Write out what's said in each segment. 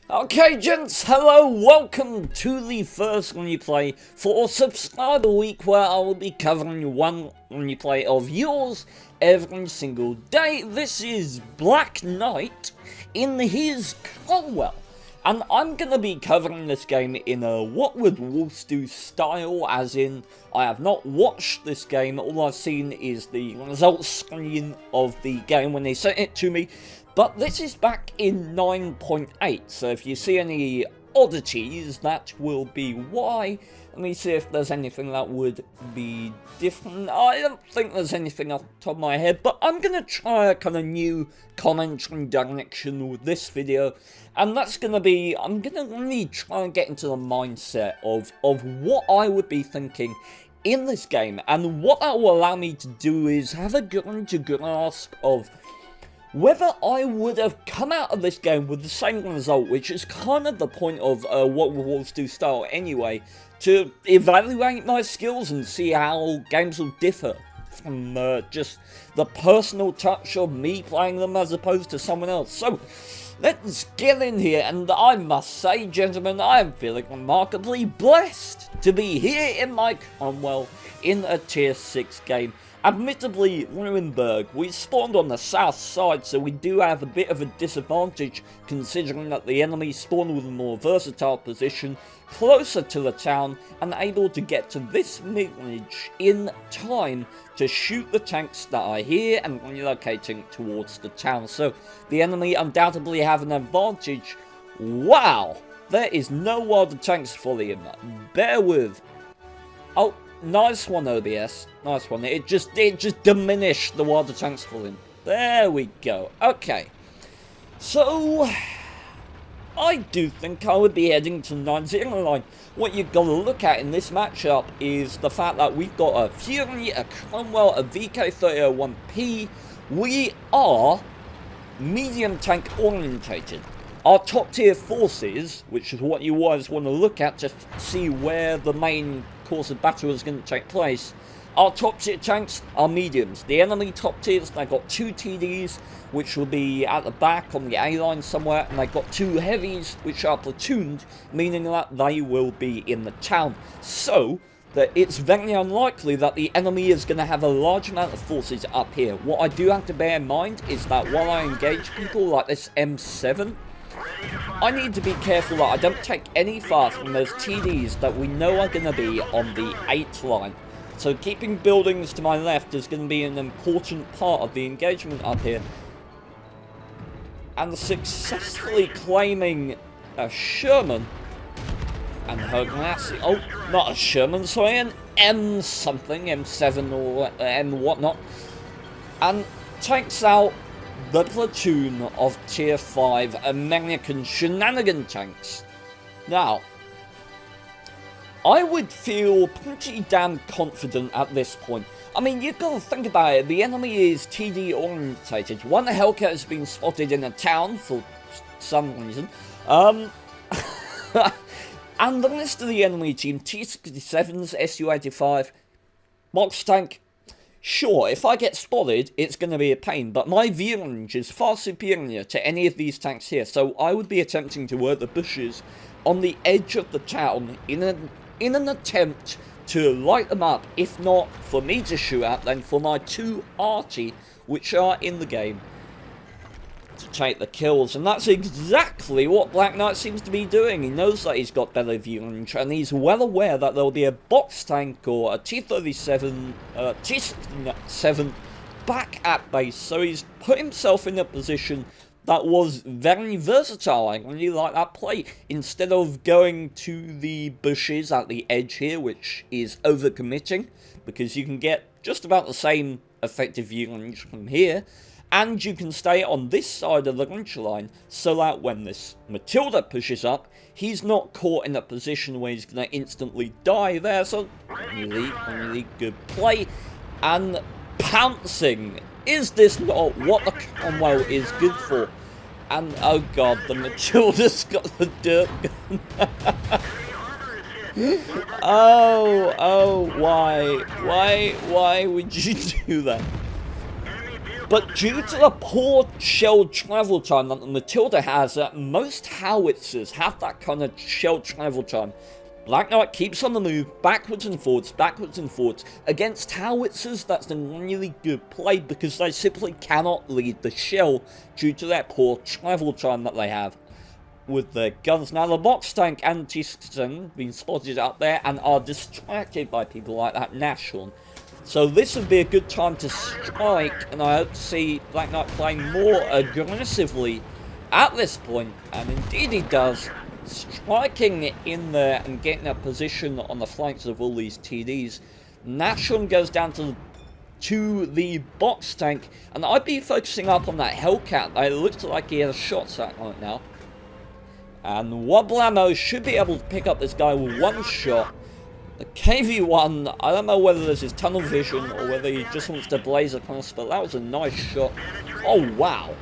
Okay, gents, hello, welcome to the first replay for Subscriber Week, where I will be covering one replay of yours every single day. This is blacknyte in his Cromwell, and I'm going to be covering this game in a what would wallst do style, as in, I have not watched this game, all I've seen is the results screen of the game when they sent it to me. But this is back in 9.8, so if you see any oddities, that will be why. Let me see if there's anything that would be different. I don't think there's anything off the top of my head, but I'm going to try a kind of new commentary direction with this video. And that's going to be, I'm going to really try and get into the mindset of what I would be thinking in this game. And what that will allow me to do is have a good grasp of whether I would have come out of this game with the same result, which is kind of the point of what would wallst do style anyway, to evaluate my skills and see how games will differ from just the personal touch of me playing them as opposed to someone else. So, let's get in here, and I must say, gentlemen, I am feeling remarkably blessed to be here in my Cromwell in a tier 6 game. Admittedly, Ruinberg, we spawned on the south side, so we do have a bit of a disadvantage considering that the enemy spawned with a more versatile position, closer to the town, and able to get to this village in time to shoot the tanks that are here and relocating towards the town. So, the enemy undoubtedly have an advantage. Wow! There is no wilder tanks for him. Bear with. Oh. Nice one, OBS. Nice one. It just diminished the wilder tanks for him. There we go. Okay. So, I do think I would be heading to 9-0 line. What you've got to look at in this matchup is the fact that we've got a Fury, a Cromwell, a VK3001P. We are medium tank orientated. Our top tier forces, which is what you always want to look at to see where the main course of battle is going to take place, our top tier tanks are mediums. The enemy top tiers, they've got 2 TDs, which will be at the back on the A line somewhere, and they've got 2 heavies, which are platooned, meaning that they will be in the town. So, that it's very unlikely that the enemy is going to have a large amount of forces up here. What I do have to bear in mind is that while I engage people like this M7, I need to be careful that I don't take any fire from those TDs that we know are going to be on the 8 line. So keeping buildings to my left is going to be an important part of the engagement up here. And successfully claiming a Sherman and her glassy, oh, not a Sherman, sorry, an M something, M7 or M whatnot, and takes out the platoon of tier 5 American shenanigan tanks. Now, I would feel pretty damn confident at this point. I mean, you've got to think about it. The enemy is TD orientated. One Hellcat has been spotted in a town for some reason. And the rest of the enemy team, T-67s, Su-85, box tank. Sure, if I get spotted, it's going to be a pain, but my view range is far superior to any of these tanks here, so I would be attempting to work the bushes on the edge of the town in an attempt to light them up, if not for me to shoot at, then for my 2 arty, which are in the game, to take the kills. And that's exactly what blacknyte seems to be doing. He knows that he's got better view range, and he's well aware that there'll be a box tank or a T-37, T-67 back at base, so he's put himself in a position that was very versatile. I really like that play. Instead of going to the bushes at the edge here, which is overcommitting, because you can get just about the same effective view range from here, and you can stay on this side of the range line, so that when this Matilda pushes up, he's not caught in a position where he's going to instantly die there. So, really good play. And pouncing. Is this not what the Cromwell is good for? And, oh god, the Matilda's got the dirt gun. Why would you do that? But due to the poor shell travel time that the Matilda has, most howitzers have that kind of shell travel time. Black Knight keeps on the move, backwards and forwards, against howitzers. That's a really good play because they simply cannot lead the shell due to that poor travel time that they have with their guns. Now the box tank and T-Ston been spotted up there and are distracted by people like that Nashorn. So this would be a good time to strike, and I hope to see Black Knight playing more aggressively at this point, and indeed he does, striking in there and getting a position on the flanks of all these TDs. Nashorn goes down to the box tank, and I'd be focusing up on that Hellcat. It looks like he has a shot sack on it now. And Wobble Ammo should be able to pick up this guy with one shot. The KV-1, I don't know whether this is tunnel vision or whether he just wants to blaze across, but that was a nice shot. Oh, wow.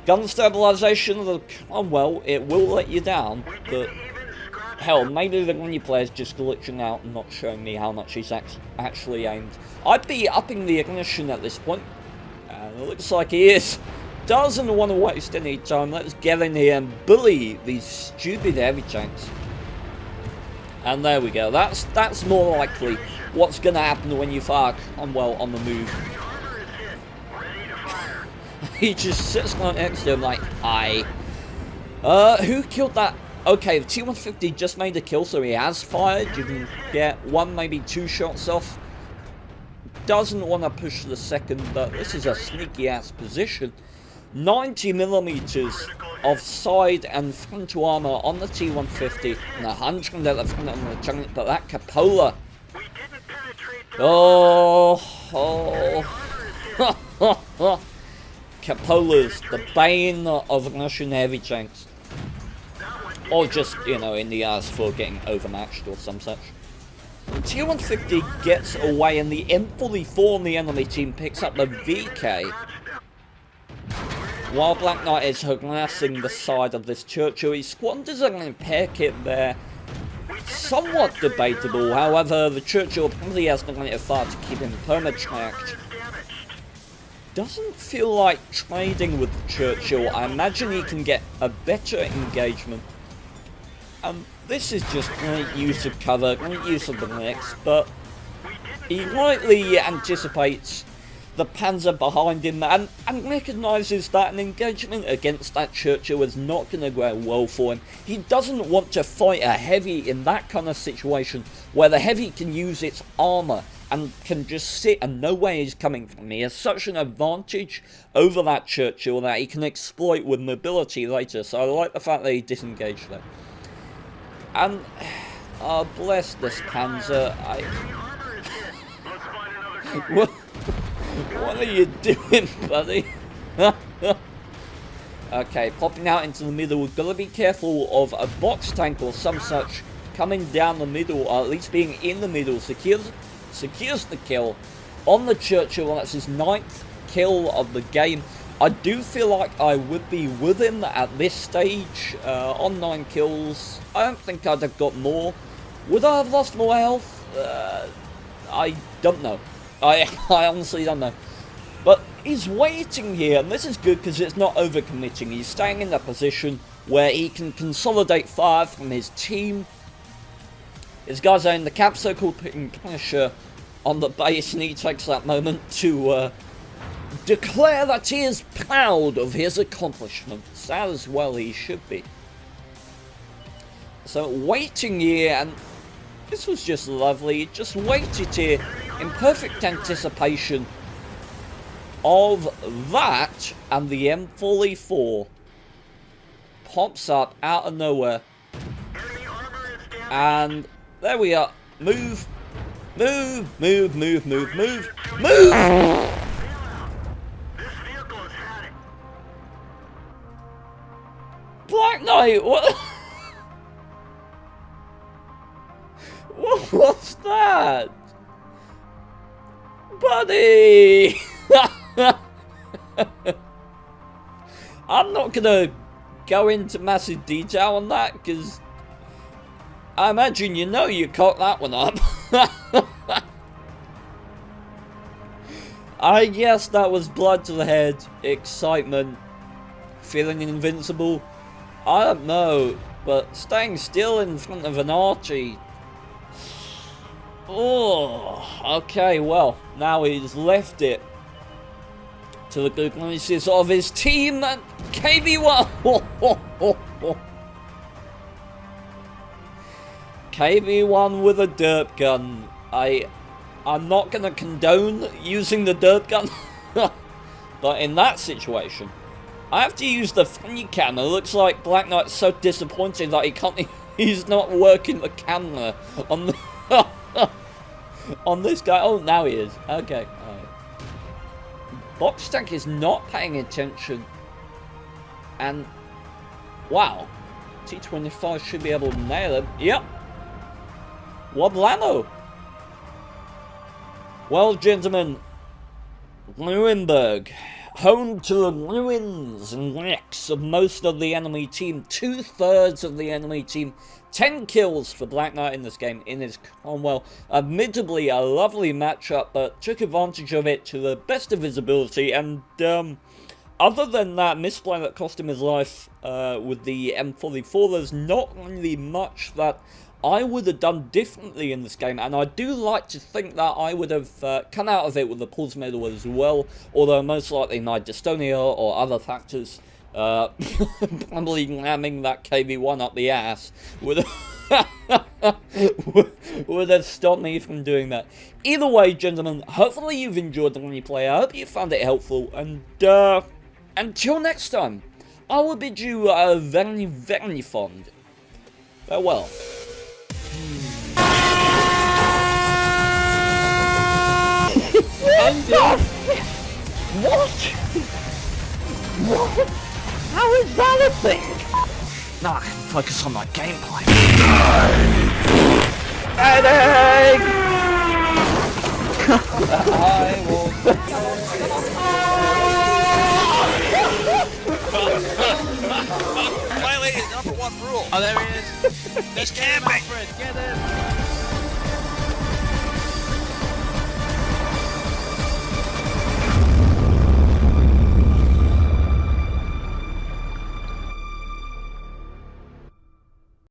Gun stabilization of the Cromwell, it will let you down, but hell, maybe the Gunny player's just glitching out and not showing me how much he's actually aimed. I'd be upping the ignition at this point, and it looks like he is. Doesn't want to waste any time. Let's get in here and bully these stupid heavy tanks. And there we go. That's more likely what's going to happen when you fire Cromwell on the move. He just sits down next to him like, hi. Who killed that? Okay, the T-150 just made a kill, so he has fired. You can get one, maybe two shots off. Doesn't want to push the second, but this is a sneaky-ass position. 90mm of side and frontal armor on the T-150 and 100 at the front on the turret, but that Cupola. Cupola's the bane of Russian heavy tanks. Or just, you know, in the ass for getting overmatched or some such. The T-150 gets away and the M44 on the enemy team picks up the VK. While Black Knight is harassing the side of this Churchill, he squanders an repair kit there. Somewhat debatable, however, the Churchill probably has the right of fire to keep him perma-tracked. Doesn't feel like trading with the Churchill. I imagine he can get a better engagement. This is just great use of cover, great use of the mix, but he rightly anticipates the Panzer behind him and recognises that an engagement against that Churchill is not going to go well for him. He doesn't want to fight a heavy in that kind of situation where the heavy can use its armour and can just sit and know where he's coming from. He has such an advantage over that Churchill that he can exploit with mobility later, so I like the fact that he disengaged there. And, bless this Panzer, What are you doing, buddy? Okay, popping out into the middle. We've got to be careful of a box tank or some such coming down the middle, or at least being in the middle. Secures the kill on the Churchill. That's his 9th kill of the game. I do feel like I would be with him at this stage on 9 kills. I don't think I'd have got more. Would I have lost more health? I don't know. I honestly don't know. But he's waiting here, and this is good because it's not overcommitting. He's staying in a position where he can consolidate fire from his team. His guys are in the cap circle putting pressure on the base, and he takes that moment to declare that he is proud of his accomplishments, as well he should be. So waiting here, and this was just lovely. Just waited here in perfect anticipation of that, and the M44 pops up out of nowhere, and there we are. Move, move, move, move, move, move, move! Black Knight, what? What's that? Buddy! I'm not gonna go into massive detail on that, because I imagine you know you cocked that one up. I guess that was blood to the head, excitement, feeling invincible. I don't know, but staying still in front of an Archie. Oh, okay, well, now he's left it to the good graces of his team and KB1. KB1 with a dirt gun. I'm not going to condone using the dirt gun, but in that situation, I have to use the funny camera. Looks like blacknyte's so disappointed that he's not working the camera on the on this guy. Oh, now he is. Okay. Box Tank is not paying attention, and wow, T25 should be able to nail him. Yep. Woblano. Well, gentlemen, Ruinberg, home to the ruins and wrecks of most of the enemy team, 2/3 of the enemy team, 10 kills for blacknyte in this game in his Cromwell. Admittedly, a lovely matchup, but took advantage of it to the best of his ability, and other than that misplay that cost him his life with the M44, there's not really much that I would have done differently in this game, and I do like to think that I would have come out of it with a pulse medal as well, although most likely my dystonia or other factors, probably ramming that KB1 up the ass, would have stopped me from doing that. Either way, gentlemen, hopefully you've enjoyed the replay. I hope you found it helpful, and until next time, I will bid you a very, very fond farewell. What? What? How is that a thing? Now I can focus on my gameplay. Medic! I will. Violated #1 rule. Oh, there he is. He's camping. Get him.